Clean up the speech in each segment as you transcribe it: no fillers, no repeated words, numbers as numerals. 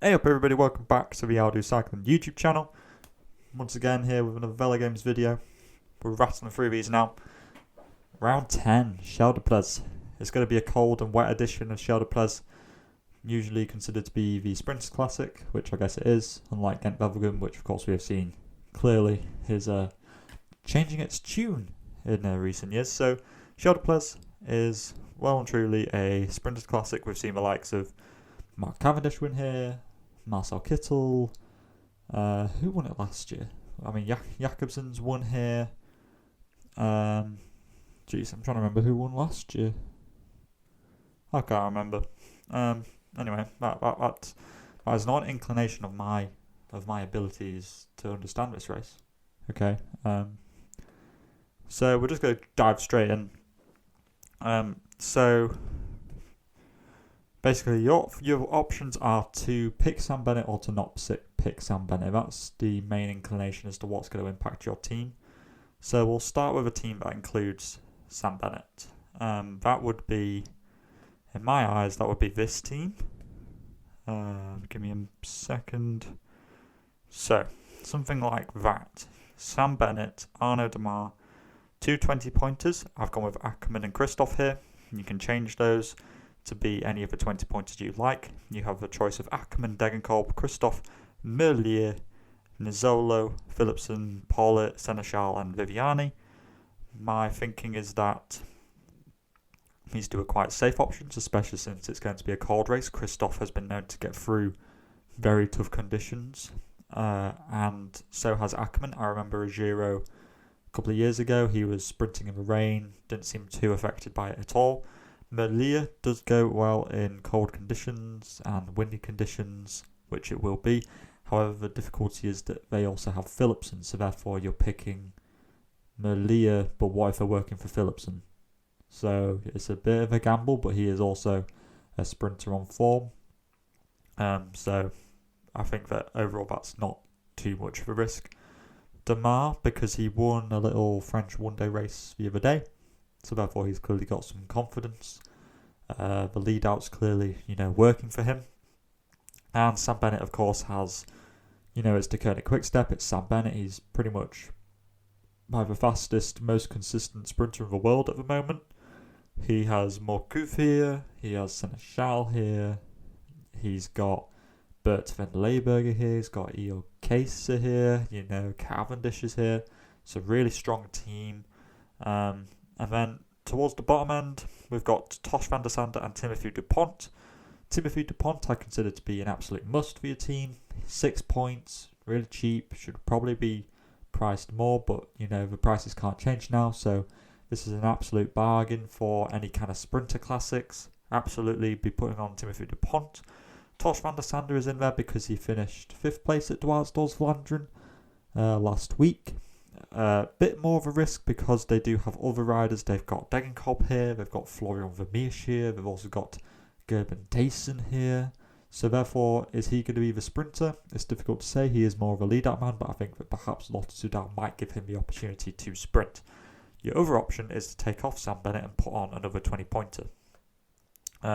Hey up everybody, welcome back to the I'll Cycling YouTube channel. Once again here with another Velogames video. We're rattling through these now. Round 10, Scheldeprijs. It's going to be a cold and wet edition of Scheldeprijs. Usually considered to be the Sprinters Classic, which I guess it is, unlike Ghent Velogames, which of course we have seen clearly is changing its tune in recent years. So Scheldeprijs is well and truly a Sprinters Classic. We've seen the likes of Mark Cavendish win here, Marcel Kittel. Who won it last year? I mean, Jackobsen's won here. I'm trying to remember who won last year. I can't remember. Anyway, that is not an inclination of my abilities to understand this race. Okay. So we're just going to dive straight in. So basically, your options are to pick Sam Bennett or to not pick Sam Bennett. That's the main inclination as to what's going to impact your team. So we'll start with a team that includes Sam Bennett. That would be, in my eyes, that would be this team. Give me a second. So, something like that. Sam Bennett, Arnaud Démare, 220 pointers. I've gone with Ackermann and Kristoff here. You can change those to be any of the 20 pointers you like. You have the choice of Ackermann, Degenkolb, Kristoff, Merlier, Nizzolo, Philipsen, Paulette, Seneschal and Viviani. My thinking is that these two are quite safe options, especially since it's going to be a cold race. Kristoff has been known to get through very tough conditions, and so has Ackermann. I remember a Giro a couple of years ago, he was sprinting in the rain, didn't seem too affected by it at all. Merlier does go well in cold conditions and windy conditions, which it will be. However, the difficulty is that they also have Philipsen, so therefore you're picking Merlier, but what if they're working for Philipsen? So it's a bit of a gamble, but he is also a sprinter on form. So I think that overall that's not too much of a risk. Démare, because he won a little French one-day race the other day, so therefore he's clearly got some confidence. The lead-out's clearly, working for him. And Sam Bennett, of course, has, it's the QuickStep, it's Sam Bennett. He's pretty much by the fastest, most consistent sprinter in the world at the moment. He has Morkuf here, he has Seneschal here, he's got Bert van der Leeuwenberger here, he's got Eo Keiser here, Cavendish is here. It's a really strong team. And then towards the bottom end, we've got Tosh van der Sande and Timothy Dupont. Timothy Dupont I consider to be an absolute must for your team. 6 points, really cheap, should probably be priced more, but the prices can't change now, so this is an absolute bargain for any kind of sprinter classics. Absolutely be putting on Timothy Dupont. Tosh van der Sande is in there because he finished 5th place at Dwars Vlaanderen last week. Bit more of a risk because they do have other riders. They've got Degenkolb here, they've got Florian Vermeersch here, they've also got Gerben Thijssen here. So therefore, is he going to be the sprinter? It's difficult to say. He is more of a lead-out man, but I think that perhaps Lotto Soudal might give him the opportunity to sprint. Your other option is to take off Sam Bennett and put on another 20-pointer.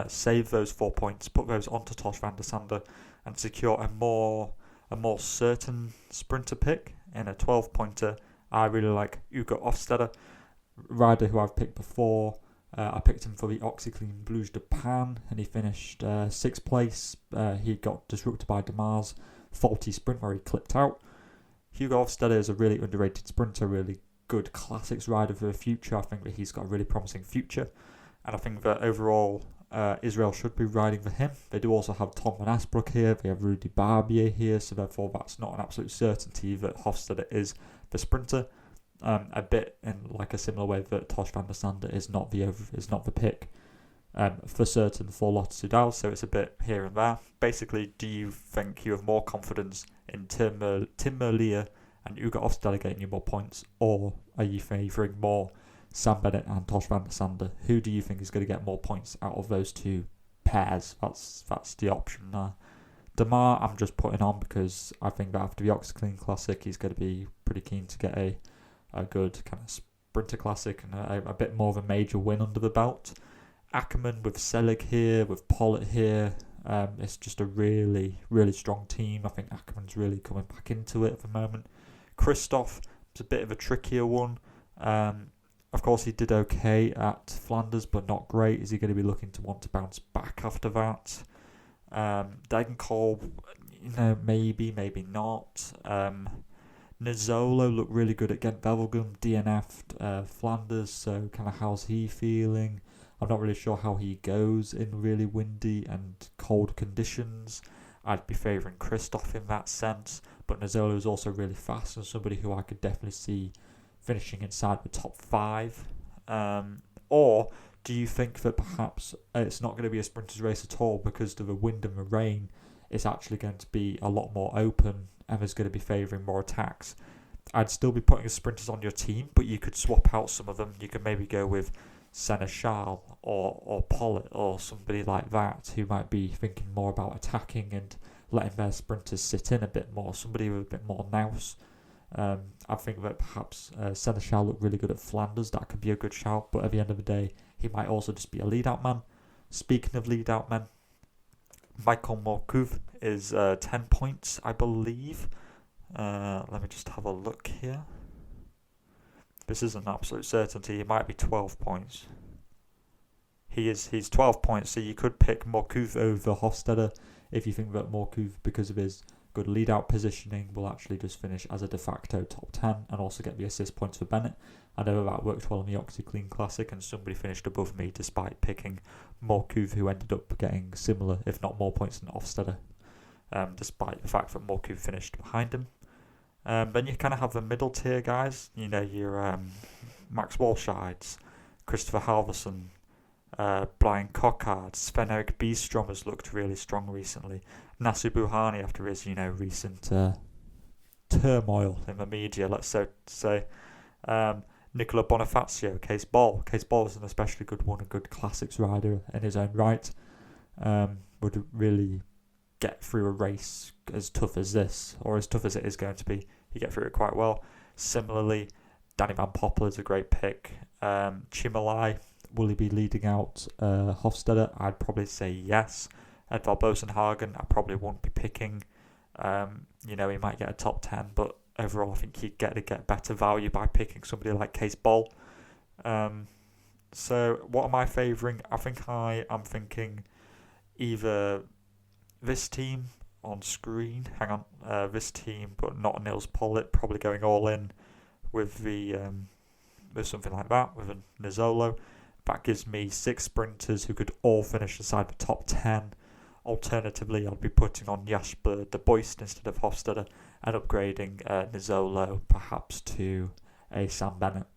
Save those 4 points, put those onto Tosh van der Sande, and secure a more certain sprinter pick in a 12-pointer. I really like Hugo Hofstede, rider who I've picked before. I picked him for the OxyClean Blues de Pan, and he finished 6th place. He got disrupted by Démare's faulty sprint where he clipped out. Hugo Hofstede is a really underrated sprinter, really good classics rider for the future. I think that he's got a really promising future, and I think that overall Israel should be riding for him. They do also have Tom van Asbrook here, they have Rudy Barbier here, so therefore that's not an absolute certainty that Hofstede is the sprinter. A bit in like a similar way that Tosh van der Sande is not the pick for certain for Lotto Soudal, so it's a bit here and there. Basically, do you think you have more confidence in Tim Merlier and Hugo Hofstede getting you more points, or are you favouring more Sam Bennett and Tosh van der Sande? Who do you think is going to get more points out of those two pairs? That's the option there. Démare I'm just putting on because I think that after the OxyClean Classic he's going to be pretty keen to get a good kind of sprinter classic and a bit more of a major win under the belt. Ackermann with Selig here, with Paulette here, It's just a really, really strong team. I think Ackerman's really coming back into it at the moment. Kristoff, it's a bit of a trickier one. Of course, he did okay at Flanders, but not great. Is he going to be looking to want to bounce back after that? Degenkolb, maybe not. Nizzolo looked really good at Velogames, DNF'd Flanders, so kind of how's he feeling? I'm not really sure how he goes in really windy and cold conditions. I'd be favouring Kristoff in that sense, but Nizzolo is also really fast and somebody who I could definitely see finishing inside the top 5. Or do you think that perhaps it's not going to be a sprinter's race at all because of the wind and the rain? It's actually going to be a lot more open and there's going to be favouring more attacks. I'd still be putting sprinters on your team, but you could swap out some of them. You could maybe go with Seneschal or Pollitt or somebody like that who might be thinking more about attacking and letting their sprinters sit in a bit more. Somebody with a bit more nous. I think that perhaps Seneschal looked really good at Flanders. That could be a good shout, but at the end of the day, he might also just be a lead-out man. Speaking of lead-out men, Michael Morkov is 10 points, I believe. Let me just have a look here. This is an absolute certainty. He might be 12 points. He's 12 points, so you could pick Morkov over Hofstede if you think that Morkov, because of his good lead-out positioning, will actually just finish as a de facto top 10 and also get the assist points for Bennett. I know that worked well in the OxyClean Classic and somebody finished above me despite picking Morkov, who ended up getting similar, if not more points than Hofstede, despite the fact that Morkov finished behind him. Then you kind of have the middle tier guys, your Max Walscheids, Christopher Halverson, Brian Cockard, Sven-Erik Bistrom has looked really strong recently. Nasu Buhani after his, recent turmoil in the media, let's so say. Nicola Bonifacio, Case Ball. Case Ball is an especially good one, a good classics rider in his own right. Would really get through a race as tough as this, or as tough as it is going to be. He get through it quite well. Similarly, Danny Van Poppel is a great pick. Chimalai, will he be leading out Hofstede? I'd probably say yes. Edvald Bosenhagen, I probably won't be picking. He might get a top 10, but overall I think he'd get better value by picking somebody like Case Ball. So what am I favouring? I think I am thinking either this team on screen, this team, but not Nils Pollitt, probably going all in with the with something like that, with a Nizzolo. That gives me 6 sprinters who could all finish inside the top 10. Alternatively, I'd be putting on Jasper de Boist instead of Hofstede and upgrading Nizzolo perhaps to a Sam Bennett.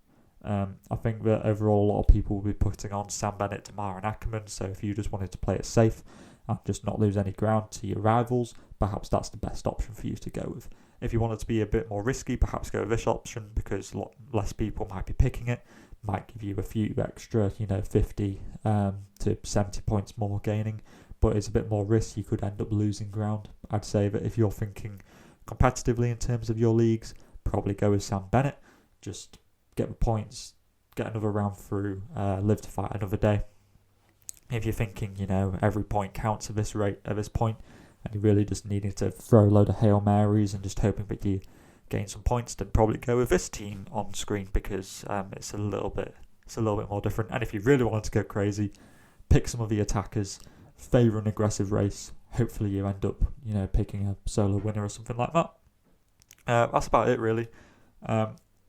I think that overall a lot of people will be putting on Sam Bennett, Demar and Ackerman, so if you just wanted to play it safe and just not lose any ground to your rivals, perhaps that's the best option for you to go with. If you wanted to be a bit more risky, perhaps go with this option because a lot less people might be picking it, might give you a few extra, 50 to 70 points more gaining, but it's a bit more risk. You could end up losing ground. I'd say that if you're thinking competitively in terms of your leagues, probably go with Sam Bennett. Just get the points, get another round through, live to fight another day. If you're thinking, every point counts at this point, and you're really just needing to throw a load of Hail Marys and just hoping that you gain some points, then probably go with this team on screen because it's a little bit more different. And if you really wanted to go crazy, pick some of the attackers, favour an aggressive race. Hopefully you end up, picking a solo winner or something like that. That's about it, really.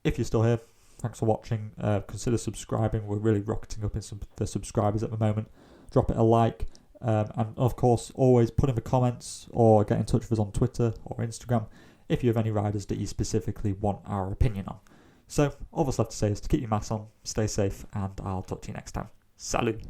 If you're still here, thanks for watching. Consider subscribing. We're really rocketing up in the subscribers at the moment. Drop it a like. And of course, always put in the comments or get in touch with us on Twitter or Instagram if you have any riders that you specifically want our opinion on. So, all that's left to say is to keep your mask on, stay safe, and I'll talk to you next time. Salut!